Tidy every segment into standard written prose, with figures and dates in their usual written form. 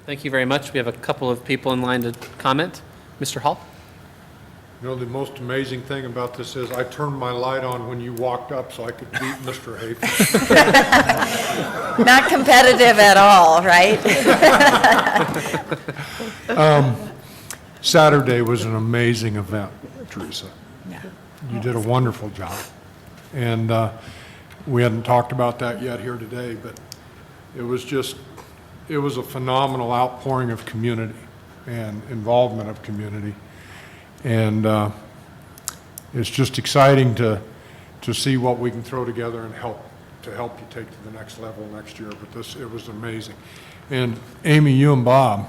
Thank you very much. We have a couple of people in line to comment. Mr. Hall? You know, the most amazing thing about this is I turned my light on when you walked up so I could beat Mr. Hayford. Not competitive at all, right? Saturday was an amazing event, Teresa. Yeah. You did a wonderful job. And we hadn't talked about that yet here today, but it was a phenomenal outpouring of community and involvement of community. And it's just exciting to see what we can throw together and help you take to the next level next year. But it was amazing. And Amy, you and Bob,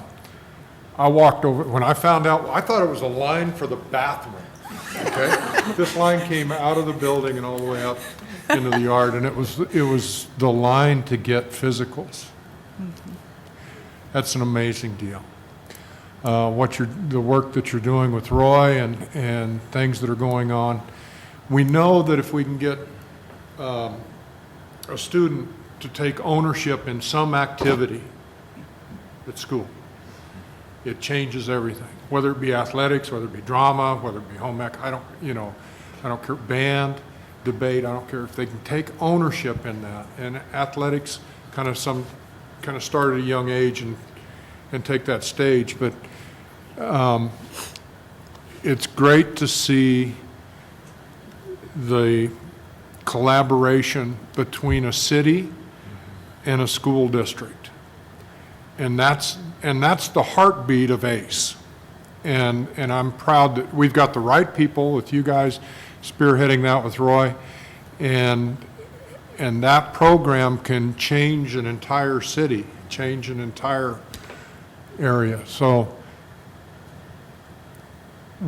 I walked over, when I found out, I thought it was a line for the bathroom, okay? This line came out of the building and all the way up into the yard, and it was the line to get physicals. That's an amazing deal. The work that you're doing with Roy and things that are going on. We know that if we can get a student to take ownership in some activity at school, it changes everything. Whether it be athletics, whether it be drama, whether it be home ec, I don't care, band, debate, I don't care. If they can take ownership in that, and athletics kind of start at a young age and take that stage. But it's great to see the collaboration between a city and a school district. And that's the heartbeat of ACE. And I'm proud that we've got the right people with you guys spearheading that with Roy. And that program can change an entire city, change an entire area. So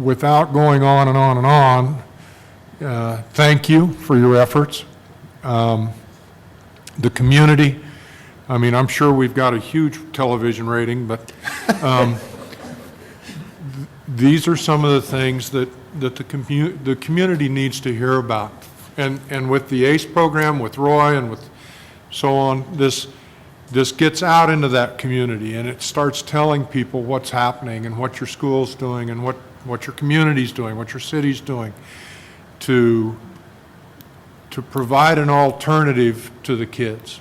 without going on and on and on, thank you for your efforts. The community, I mean, I'm sure we've got a huge television rating, but these are some of the things that the community needs to hear about. And with the ACE program, with Roy and with so on, this gets out into that community and it starts telling people what's happening and what your school's doing and what your community's doing, what your city's doing to provide an alternative to the kids.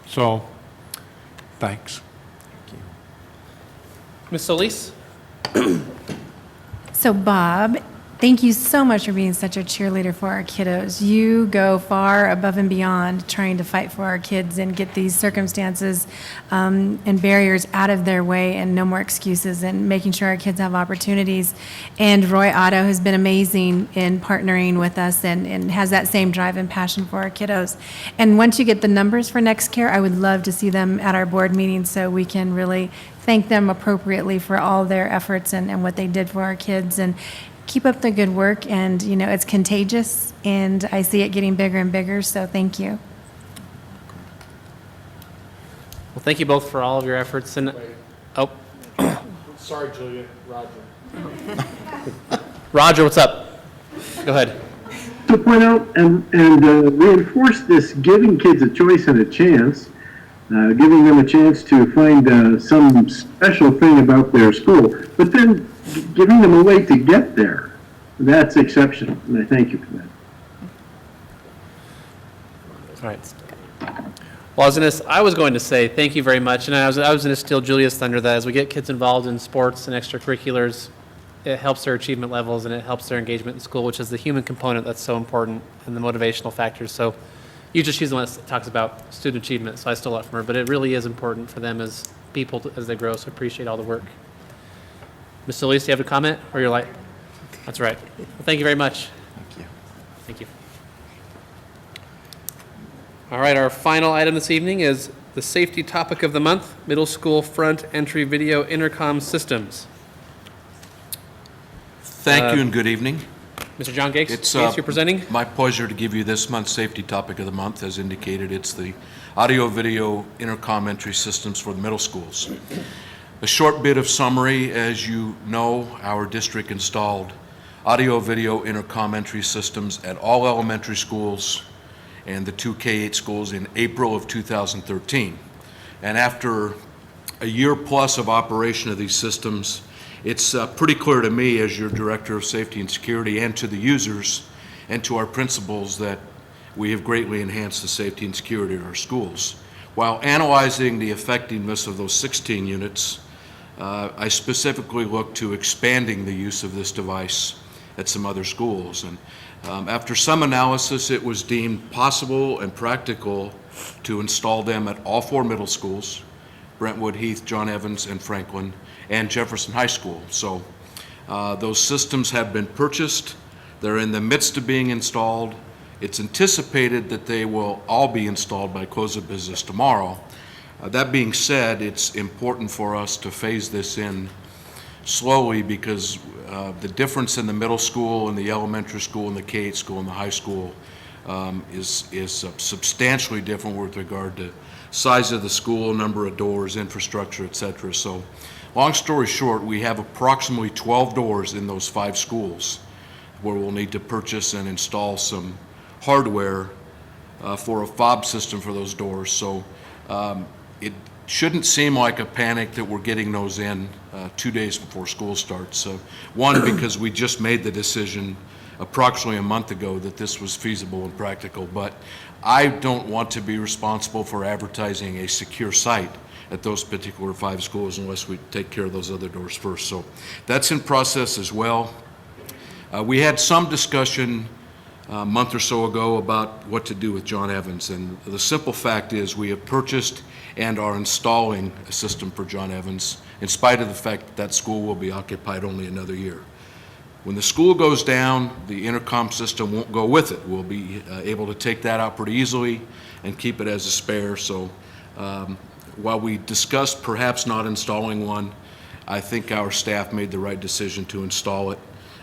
So, thanks. Ms. Solis? So Bob, thank you so much for being such a cheerleader for our kiddos. You go far above and beyond trying to fight for our kids and get these circumstances and barriers out of their way and no more excuses and making sure our kids have opportunities. And Roy Otto has been amazing in partnering with us and has that same drive and passion for our kiddos. And once you get the numbers for NextCare, I would love to see them at our board meeting so we can really thank them appropriately for all their efforts and what they did for our kids. And keep up the good work, and it's contagious, and I see it getting bigger and bigger, so thank you. Well, thank you both for all of your efforts. And oh, Sorry, Julia, Roger. Roger, what's up? Go ahead. To point out and reinforce this giving kids a choice and a chance, giving them a chance to find some special thing about their school, but then giving them a way to get there. That's exceptional, and I thank you for that. All right. Well, I was going to say thank you very much, and I was going to steal Julia's thunder that as we get kids involved in sports and extracurriculars, it helps their achievement levels and it helps their engagement in school, which is the human component that's so important and the motivational factors. So she's the one that talks about student achievement, so I stole that from her, but it really is important for them as people as they grow, so appreciate all the work. Ms. Solis, do you have a comment? Or you're like, that's right. Well, thank you very much. Thank you. Thank you. All right, our final item this evening is the safety topic of the month, middle school front entry video intercom systems. Thank you and good evening. Mr. John Gates, It's you're presenting. my pleasure to give you this month's safety topic of the month. As indicated, it's the audio-video intercom entry systems for the middle schools. A short bit of summary. As you know, our district installed audio-video intercom entry systems at all elementary schools and the two K-8 schools in April of 2013. And after a year plus of operation of these systems, it's pretty clear to me as your Director of Safety and Security and to the users and to our principals that we have greatly enhanced the safety and security of our schools. While analyzing the effectiveness of those 16 units, I specifically looked to expanding the use of this device at some other schools. And after some analysis, it was deemed possible and practical to install them at all 4 middle schools, Brentwood, Heath, John Evans, and Franklin, and Jefferson High School. So those systems have been purchased. They're in the midst of being installed. It's anticipated that they will all be installed by close of business tomorrow. That being said, it's important for us to phase this in slowly because the difference in the middle school and the elementary school and the K-8 school and the high school is substantially different with regard to size of the school, number of doors, infrastructure, et cetera. So long story short, we have approximately 12 doors in those 5 schools where we'll need to purchase and install some hardware for a fob system for those doors. So it shouldn't seem like a panic that we're getting those in 2 days before school starts. So one, because we just made the decision approximately a month ago that this was feasible and practical, but I don't want to be responsible for advertising a secure site at those particular 5 schools unless we take care of those other doors first. So that's in process as well. We had some discussion a month or so ago about what to do with John Evans, and the simple fact is we have purchased and are installing a system for John Evans in spite of the fact that that school will be occupied only another year. When the school goes down, the intercom system won't go with it. We'll be able to take that out pretty easily and keep it as a spare. So while we discussed perhaps not installing one, I think our staff made the right decision to install it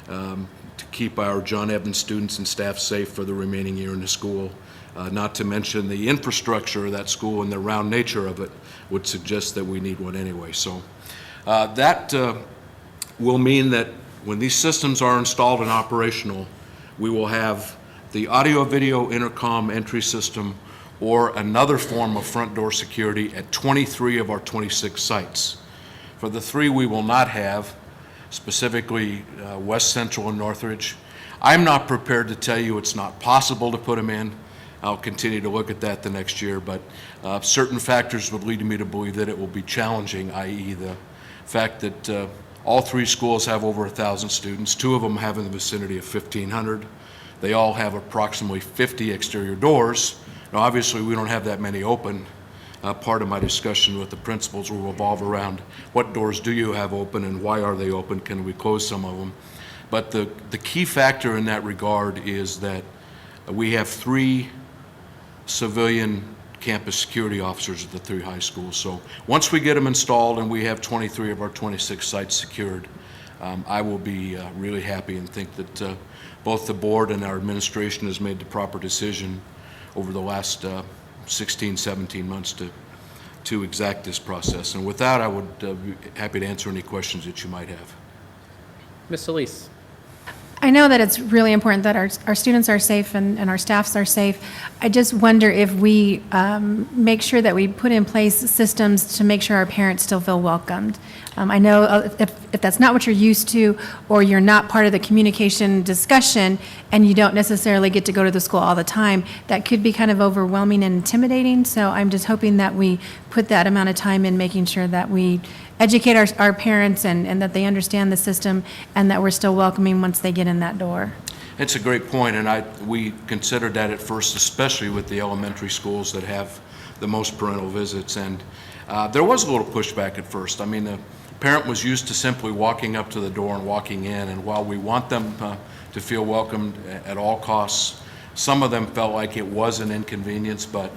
to keep our John Evans students and staff safe for the remaining year in the school. Not to mention the infrastructure of that school and the round nature of it would suggest that we need one anyway. So that will mean that when these systems are installed and operational, we will have the audio-video intercom entry system or another form of front door security at 23 of our 26 sites. For the 3 we will not have, specifically West Central and Northridge, I'm not prepared to tell you it's not possible to put them in. I'll continue to look at that the next year, but certain factors would lead me to believe that it will be challenging, i.e. the fact that all 3 schools have over 1,000 students. 2 of them have in the vicinity of 1,500. They all have approximately 50 exterior doors. Now, obviously, we don't have that many open. Part of my discussion with the principals will revolve around what doors do you have open and why are they open? Can we close some of them? But the key factor in that regard is that we have 3 civilian campus security officers at the 3 high schools. So once we get them installed and we have 23 of our 26 sites secured, I will be really happy and think that both the board and our administration has made the proper decision over the last 16, 17 months to exact this process. And with that, I would be happy to answer any questions that you might have. Ms. Solis. I know that it's really important that our students are safe and our staffs are safe. I just wonder if we make sure that we put in place systems to make sure our parents still feel welcomed. I know if that's not what you're used to, or you're not part of the communication discussion and you don't necessarily get to go to the school all the time, that could be kind of overwhelming and intimidating. So I'm just hoping that we put that amount of time in making sure that we educate our parents and that they understand the system and that we're still welcoming once they get in that door. It's a great point, and we considered that at first, especially with the elementary schools that have the most parental visits, and there was a little pushback at first. I mean, the parent was used to simply walking up to the door and walking in, and while we want them to feel welcomed at all costs, some of them felt like it was an inconvenience, but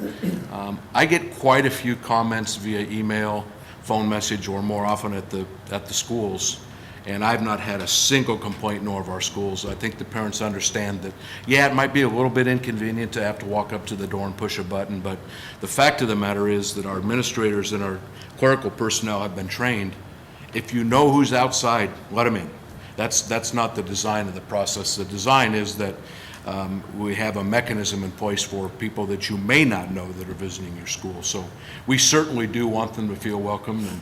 I get quite a few comments via email, phone message, or more often at the schools, and I've not had a single complaint in all of our schools. I think the parents understand that, yeah, it might be a little bit inconvenient to have to walk up to the door and push a button, but the fact of the matter is that our administrators and our clerical personnel have been trained. If you know who's outside, let them in. That's not the design of the process. The design is that we have a mechanism in place for people that you may not know that are visiting your school. So we certainly do want them to feel welcome, and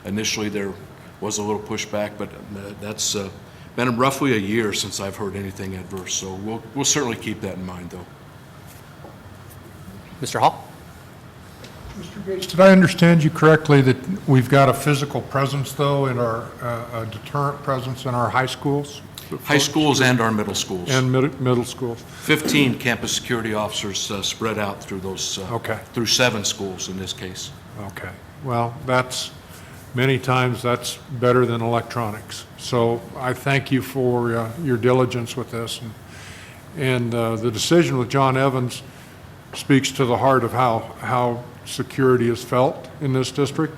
initially there was a little pushback, but that's been roughly a year since I've heard anything adverse, so we'll certainly keep that in mind, though. Mr. Hall? Did I understand you correctly that we've got a physical presence, though, in our, a deterrent presence in our high schools? High schools and our middle schools. And middle schools? 15 campus security officers spread out through those, Okay. through 7 schools in this case. Okay. Well, many times that's better than electronics. So I thank you for your diligence with this. And the decision with John Evans speaks to the heart of how security is felt in this district.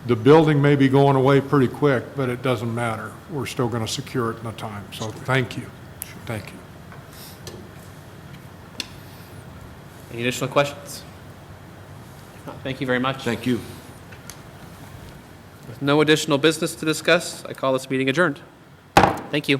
The building may be going away pretty quick, but it doesn't matter. We're still going to secure it in a time. So thank you. Thank you. Any additional questions? If not, thank you very much. Thank you. With no additional business to discuss, I call this meeting adjourned. Thank you.